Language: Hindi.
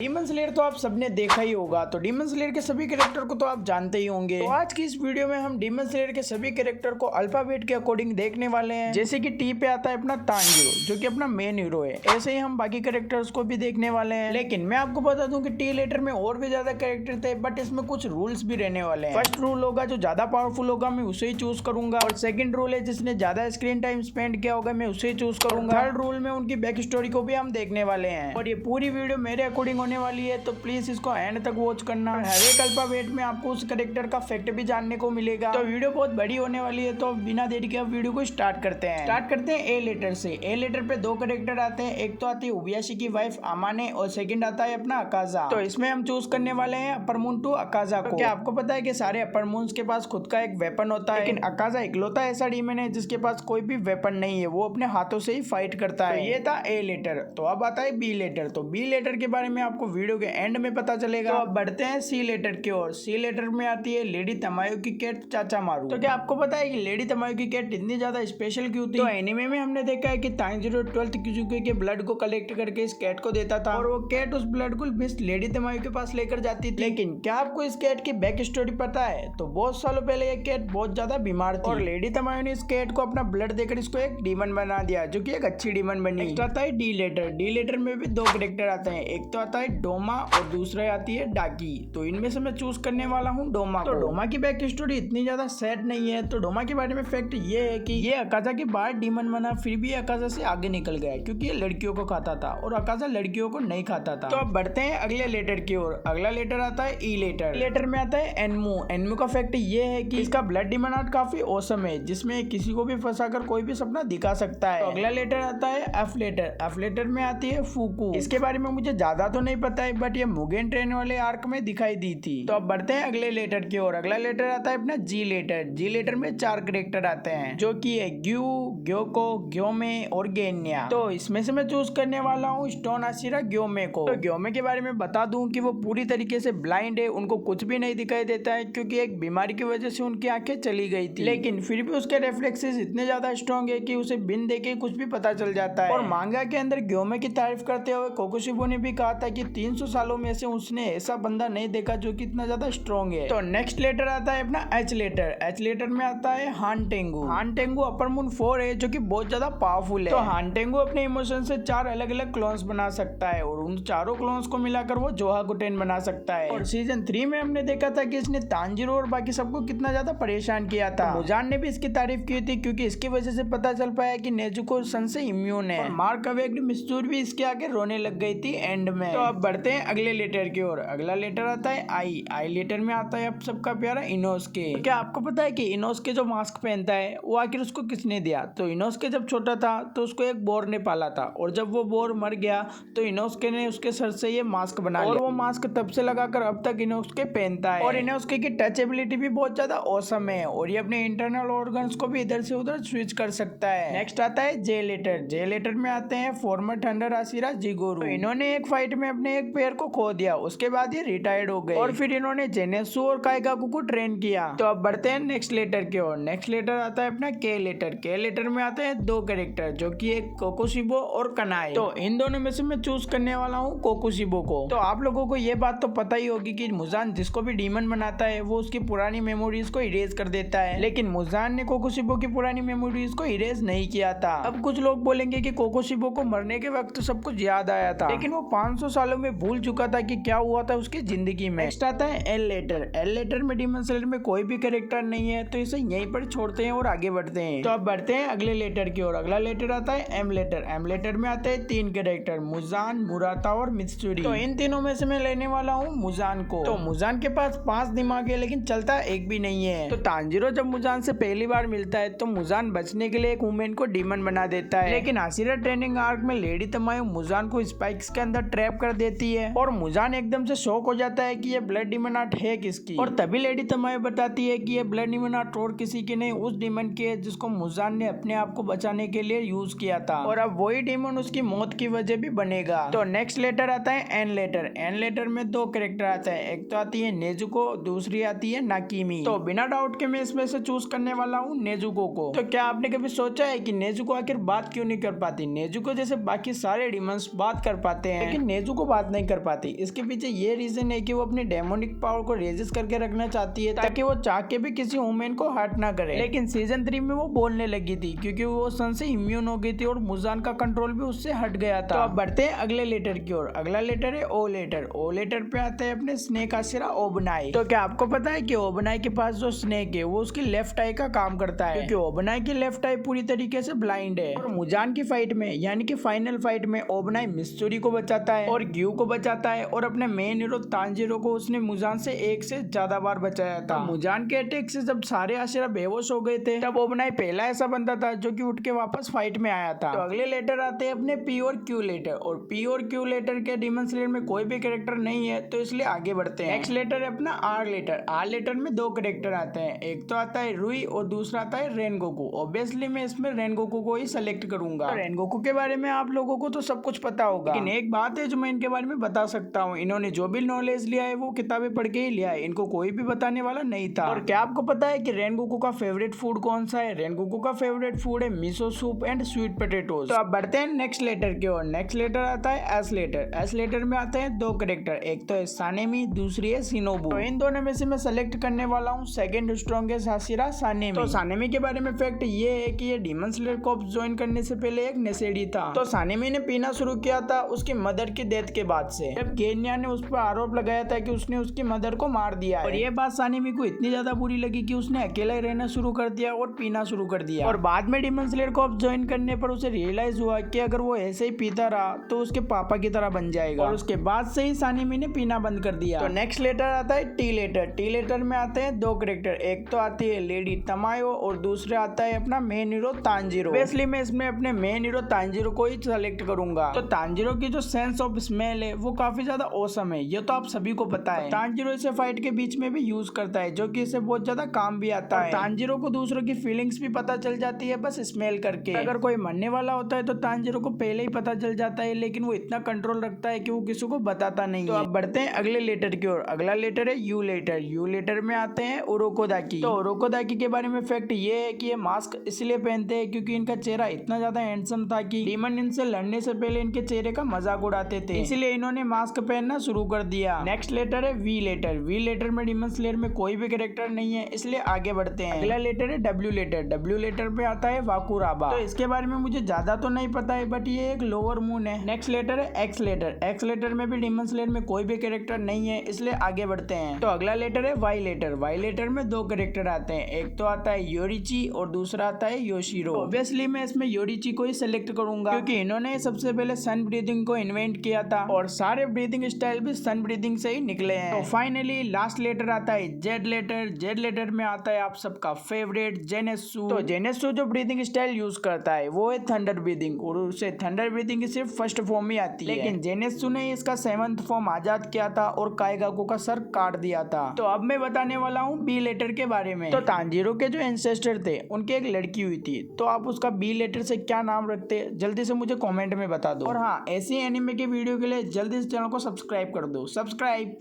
डीमन स्लेयर तो आप सबने देखा ही होगा, तो डीमन स्लेयर के सभी कैरेक्टर को तो आप जानते ही होंगे। तो आज की इस वीडियो में हम डीमन स्लेयर के सभी कैरेक्टर को अल्फाबेट के अकॉर्डिंग देखने वाले हैं। जैसे कि टी पे आता है अपना तांजीरो, जो कि अपना मेन हीरो है। ऐसे ही हम बाकी कैरेक्टर्स को भी देखने वाले हैं। लेकिन मैं आपको बता दूं कि टी लेटर में और भी ज्यादा कैरेक्टर थे, बट इसमें कुछ रूल्स भी रहने वाले हैं। फर्स्ट रूल होगा जो ज्यादा पावरफुल होगा मैं उसे ही चूज करूंगा, और सेकंड रूल है जिसने ज्यादा स्क्रीन टाइम स्पेंड किया होगा मैं उसे ही चूज करूंगा। थर्ड रूल में उनकी बैक स्टोरी को भी हम देखने वाले हैं, और ये पूरी वीडियो मेरे अकॉर्डिंग होने वाली है, तो प्लीज इसको एंड तक वॉच करना। हर एक अल्फाबेट में आपको उस कैरेक्टर का फैक्ट भी जानने को मिलेगा। तो वीडियो बहुत बड़ी होने वाली है, तो बिना देरी के अब वीडियो को स्टार्ट करते हैं। ए लेटर से। ए लेटर पे दो कैरेक्टर आते हैं, एक तो आती है उबियाशी की वाइफ अमाने, और सेकंड आता है अपना अकाजा। तो इसमें हम चूज करने वाले हैं अपर मून टू अकाजा को। क्या आपको पता है कि सारे अपर मून्स के पास खुद का एक वेपन होता है, लेकिन अकाजा इकलौता ऐसा डीमन है जिसके पास कोई भी वेपन नहीं है, वो अपने हाथों से ही फाइट करता है। तो ये था ए लेटर। तो अब आता है बी लेटर। तो बी लेटर के बारे में आपको वीडियो के एंड में पता चलेगा। तो अब बढ़ते हैं सी लेटर की ओर। सी लेटर में आती है लेडी तमायो की कैट चाचा मारू। तो क्या आपको पता है कि लेडी तमायो की कैट इतनी ज्यादा स्पेशल क्यों थी? तो एनिमे में हमने देखा है कि तांजीरो 12th किजुके के ब्लड को कलेक्ट करके इस कैट को देता था, और वो कैट उस ब्लड को मिस लेडी तमायो के पास लेकर जाती थी। लेकिन क्या आपको इस कैट की बैक स्टोरी पता है? तो बहुत सालों पहले ये कैट बहुत ज्यादा बीमार थी, और लेडी तमायो ने इस कैट को अपना ब्लड देकर इसको एक डीमन बना दिया, जो कि एक अच्छी डीमन बनी। नेक्स्ट आता है डी लेटर। डी लेटर में भी दो कैरेक्टर आते हैं, एक तो आता है डोमा और दूसरा आती है डाकी। तो इनमें से मैं चूज करने वाला हूँ डोमा। तो डोमा की बैक स्टोरी इतनी ज्यादा सैड नहीं है। तो डोमा के बारे में फैक्ट ये है कि ये अकाजा के बाद डीमन बना, फिर भी अकाजा से आगे निकल गया क्योंकि ये लड़कियों को खाता था और अकाजा लड़कियों को नहीं खाता था। तो अब बढ़ते हैं अगले लेटर की ओर। अगला लेटर आता है ई लेटर। लेटर में आता है एनमू। एनमू का फैक्ट ये है कि इसका ब्लड डीमन आर्ट काफी औसम है, जिसमें किसी को भी फंसाकर कोई भी सपना दिखा सकता है। तो अगला लेटर आता है एफ लेटर। एफ लेटर में आती है फूकू। इसके बारे में मुझे ज्यादा तो नहीं पता है, बट ये मुगेन ट्रेन वाले आर्क में दिखाई दी थी। तो अब बढ़ते हैं अगले लेटर की ओर। अगला लेटर आता है अपना जी लेटर। जी लेटर में 4 कैरेक्टर आते हैं, जो कि है ग्यू, ग्योको, ग्योमे और गेन्या। तो इसमें से मैं चूज करने वाला हूँ स्टोन आशिरा ग्योमे को। तो ग्योमे के बारे में बता दूं कि वो पूरी तरीके से ब्लाइंड है, उनको कुछ भी नहीं दिखाई देता है क्योंकि एक बीमारी की वजह से उनकी आंखें चली गई थी, लेकिन फिर भी उसके रिफ्लेक्सेस इतने ज्यादा स्ट्रॉन्ग है कि उसे बिन देखे कुछ भी पता चल जाता है। और मांगा के अंदर ग्योमे की तारीफ करते हुए कोकोशिबो ने भी कहा था कि 300 सालों में से उसने ऐसा बंदा नहीं देखा जो कि इतना ज्यादा स्ट्रॉन्ग है। तो नेक्स्ट लेटर आता है अपना एच लेटर। एच लेटर में आता है हान टेंगू। हान टेंगू अपर मून 4 है, जो कि बहुत ज्यादा पावरफुल है। तो हान टेंगू अपने इमोशन से 4 अलग अलग क्लोन्स बना सकता है, और उन चारों क्लोन्स को मिलाकर वो जोहाकुटेन बना सकता है। और सीजन 3 में हमने देखा था कि इसने तांजीरो और बाकी सबको कितना ज्यादा परेशान किया था। तो मुजान ने भी इसकी तारीफ की थी क्योंकि इसकी वजह से पता चल पाया कि नेजुको सन से इम्यून है। और मार्क अवेक्ड मिस्चूर भी इसके आगे रोने लग गई थी एंड में। तो अब बढ़ते हैं अगले लेटर की ओर। अगला लेटर आता है आई। आई लेटर में आता है अब सबका प्यारा इनोस्के। तो क्या आपको पता है कि इनोस्के जो मास्क पहनता है वो आखिर उसको किसने दिया? तो इनोस्के जब छोटा था तो उसको एक बोर ने पाला था, और जब वो बोर मर गया तो इनोस्के ने उसके सर से ये मास्क बना लिया, और वो मास्क तब से लगाकर अब तक इनोस्के पहनता है। और इनोस्के की टचेबिलिटी भी बहुत ज्यादा औसम है, और ये अपने इंटरनल ऑर्गन्स को भी इधर से उधर स्विच कर सकता है। नेक्स्ट आता है जे लेटर। जे लेटर में आते हैं फॉर्मर थंडर आशिरा जिगोरू। तो इन्होंने एक फाइट में अपने एक पैर को खो दिया, उसके बाद ये रिटायर्ड हो गए, और फिर इन्होंने जेनेसु और काइगाकू को ट्रेन किया। तो अब बढ़ते हैं नेक्स्ट लेटर की ओर। नेक्स्ट लेटर आता है अपना के लेटर। के लेटर में आते हैं 2 कैरेक्टर, जो कि एक कोकोशिबो और कनाई। तो इन दोनों में से मैं चूज करने वाला हूँ कोकोशिबो को। तो आप लोगों को ये बात तो पता ही होगी कि मुजान जिसको भी डीमन बनाता है वो उसकी पुरानी मेमोरीज को इरेज कर देता है, लेकिन मुजान ने कोकोशिबो की पुरानी मेमोरीज को इरेज नहीं किया था। अब कुछ लोग बोलेंगे कि कोकोशिबो को मरने के वक्त सब कुछ याद आया था, लेकिन वो 500 सालों में भूल चुका था कि क्या हुआ था उसकी जिंदगी में। नेक्स्ट आता है एल लेटर। एल लेटर में डीमन स्लेयर में कोई भी कैरेक्टर नहीं है, तो इसे यहीं पर छोड़ते हैं और आगे बढ़ते हैं। तो अब बढ़ते हैं अगले लेटर की ओर। अगला लेटर आता है एम लेटर। एम लेटर में आते हैं 3 कैरेक्टर, मुजान, मुराता और मित्सुरी। तो इन तीनों में से मैं लेने वाला हूँ मुजान को। तो मुजान के पास 5 दिमाग है, लेकिन चलता एक भी नहीं है। तो तांजीरो जब मुजान से पहली बार मिलता है तो मुजान बचने के लिए एक वुमेन को डीमन बना देता है, लेकिन आशिरा ट्रेनिंग आर्क में लेडी तमायो मुजान को स्पाइक्स के अंदर ट्रैप कर देती है, और मुजान एकदम से शॉक हो जाता है कि ये ब्लड डीमन आर्ट है किसकी। और तभी लेडी तमायो बताती है कि ये ब्लड डीमन आर्ट और किसी की नहीं, उस डीमन की है जिसको मुजान ने अपने आप को बचाने के लिए यूज किया था, और अब वही डीमन उसकी मौत की वजह भी बनेगा। तो नेक्स्ट लेटर आता है एन लेटर। एन लेटर में 2 कैरेक्टर आते हैं, एक तो आती है नेजुको, दूसरी आती है नाकीमी। तो बिना डाउट के मैं इसमें से चूज करने वाला हूँ नेजुको को। तो क्या आपने कभी सोचा है कि नेजुको आखिर बात क्यों नहीं कर पाती? नेजुको जैसे बाकी सारे डीमंस बात कर पाते हैं, लेकिन नेजुको बात नहीं कर पाती। इसके पीछे ये रीजन है कि वो अपनी डेमोनिक पावर को रेजिस्ट करके रखना चाहती है ताकि वो चाह के भी किसी वुमेन को हर्ट ना करे। लेकिन सीजन 3 में वो बोलने लगी थी क्योंकि वो सन से इम्यून हो गई थी और मुजान का कंट्रोल भी उससे हट गया था। तो अब बढ़ते हैं अगले लेटर की ओर। अगला लेटर है ओ लेटर। ओ लेटर पे आते हैं अपने स्नेक आशिरा ओबनाई। तो क्या आपको पता है कि ओबनाई के पास जो स्नेक है वो उसकी लेफ्ट आई का काम करता है, क्योंकि ओबनाई की लेफ्ट आई पूरी तरीके से ब्लाइंड है। और मुजान की फाइट में यानी कि फाइनल फाइट में ओबनाई मिस्टोरी को बचाता है और ग्यू को बचाता है और अपने मेन हीरो तांजीरो को उसने मुजान से एक से ज्यादा बार बचाया था। तो मुजान के अटैक से जब सारे आशिरा बेहोश हो गए थे तब ओबनाई पहला ऐसा बंदा था जो कि उठ के वापस फाइट में आया था। तो अगले लेटर आते हैं अपने पी और क्यू लेटर। और पी और क्यू लेटर के डीमन स्लेयर में कोई भी कैरेक्टर नहीं है तो इसलिए आगे बढ़ते हैं। नेक्स्ट लेटर है अपना आर लेटर। आर लेटर में दो कैरेक्टर आते हैं, एक तो आता है रुई और दूसरा आता है रेनगोकू। ऑब्वियसली मैं इसमें रेनगोकू को ही सेलेक्ट करूंगा। तो रेनगोकू के बारे में आप लोगों को तो सब कुछ पता होगा, लेकिन एक बात है जो मैं इनके बारे में बता सकता हूँ, इन्होंने जो भी नॉलेज लिया है वो किताबें पढ़ के ही लिया है, इनको कोई भी बताने वाला नहीं था। और क्या आपको पता है कि रेनगोकू का फेवरेट फूड कौन सा है? रेनगोकू का फेवरेट फूड है miso soup and sweet potatoes. तो अब बढ़ते हैं नेक्स्ट लेटर की ओर। नेक्स्ट लेटर आता है एस लेटर। एस लेटर में आते हैं दो कैरेक्टर, एक तो है सानेमी, दूसरी है शिनोबू। तो इन दोनों में से मैं सेलेक्ट करने वाला हूँ सेकंड स्ट्रॉन्गेस्ट आशिरा सानेमी। तो सानेमी के बारे में फैक्ट ये है कि ये डीमन स्लेयर कॉर्प्स ज्वाइन करने से पहले एक नेसेडी था। तो सानेमी ने पीना शुरू किया था उसकी मदर की डेथ के बाद से, जब केन्या ने उस पर आरोप लगाया था कि उसने उसकी मदर को मार दिया है। और ये बात सानेमी को इतनी ज्यादा बुरी लगी कि उसने अकेला ही रहना शुरू कर दिया और पीना शुरू कर दिया। और बाद में डीमन स्लेयर कॉर्प्स ज्वाइन करने पर उसे रियलाइज हुआ कि अगर वो ऐसे ही पीता रहा तो उसके पापा की तरह बन जाएगा, और उसके बाद से ही सानेमी ने पीना बंद कर दिया। तो नेक्स्ट लेटर आता है टी लेटर। टी लेटर में आते हैं दो कैरेक्टर, एक तो आती है लेडी तमायो और दूसरा आता है अपना मेन हीरो तांजीरो। बेसिकली मैं इसमें अपने मेन हीरो तांजीरो को ही सेलेक्ट करूंगा। तो तांजीरो की जो सेंस ऑफ स्मेल है वो काफी ज्यादा औसम है, ये तो आप सभी को पता है। तांजीरो इसे फाइट के बीच में भी यूज करता है जो कि इसे बहुत ज्यादा काम भी आता है। तांजीरो को दूसरों की फीलिंग्स भी पता चल जाती है बस स्मेल करके। अगर कोई मरने वाला होता है तो तांजीरो को पहले ही पता चल जाता है, लेकिन वो इतना कंट्रोल रखता है कि वो किसी को बताता नहीं है। तो अब बढ़ते हैं अगले लेटर की ओर। अगला लेटर है यू लेटर। यू लेटर में आते हैं उरोकोदाकी। तो उरोकोदाकी के बारे में फैक्ट ये है कि ये मास्क इसलिए पहनते हैं क्योंकि इनका चेहरा इतना ज्यादा हैंडसम था कि डीमन इनसे लड़ने से पहले इनके चेहरे का मजाक उड़ाते थे, इसीलिए इन्होंने मास्क पहनना शुरू कर दिया। नेक्स्ट लेटर है वी लेटर। वी लेटर में डीमन स्लेयर में कोई भी कैरेक्टर नहीं है, इसलिए आगे बढ़ते हैं। अगला लेटर है डब्ल्यू लेटर। डब्ल्यू लेटर पे आता है वाकुराबा। तो इसके बारे में मुझे ज्यादा तो नहीं पता है, बट ये एक लोअर मून है। नेक्स्ट लेटर है एक्स लेटर। एक्स लेटर में भी डीमन स्लेयर में कोई भी कैरेक्टर नहीं है, इसलिए आगे बढ़ते हैं। तो अगला लेटर है वाई लेटर। वाई लेटर में दो कैरेक्टर आते हैं, एक तो आता है योरिची और दूसरा आता है योशिरो। ऑब्वियसली मैं इसमें योरिची को ही सेलेक्ट करूंगा क्योंकि इन्होंने सबसे पहले सन ब्रीदिंग को इन्वेंट किया था और सारे ब्रीदिंग स्टाइल भी सन ब्रीदिंग से ही निकले हैं। तो फाइनली लास्ट लेटर आता है जेड लेटर। जेड लेटर में आता है आप सबका फेवरेट जेनेत्सु। तो जेनेत्सु जो ब्रीदिंग स्टाइल यूज करता है वो है थंडर ब्रीदिंग, और उसे थंडर ब्रीदिंग की सिर्फ फर्स्ट फॉर्म ही आती है, लेकिन जेनेत्सु ने इसका 7th फॉर्म आजाद किया था और काइगाकू का सर काट दिया था। तो अब मैं बताने वाला हूँ बी लेटर के बारे में। तो तांजीरो के जो एंसेस्टर थे उनकी एक लड़की हुई थी, तो आप उसका बी लेटर से क्या नाम रखते जल्दी से मुझे कमेंट में बता दो। और हाँ, ऐसी एनिमे की वीडियो के लिए जल्दी से चैनल को सब्सक्राइब कर दो। सब्सक्राइब।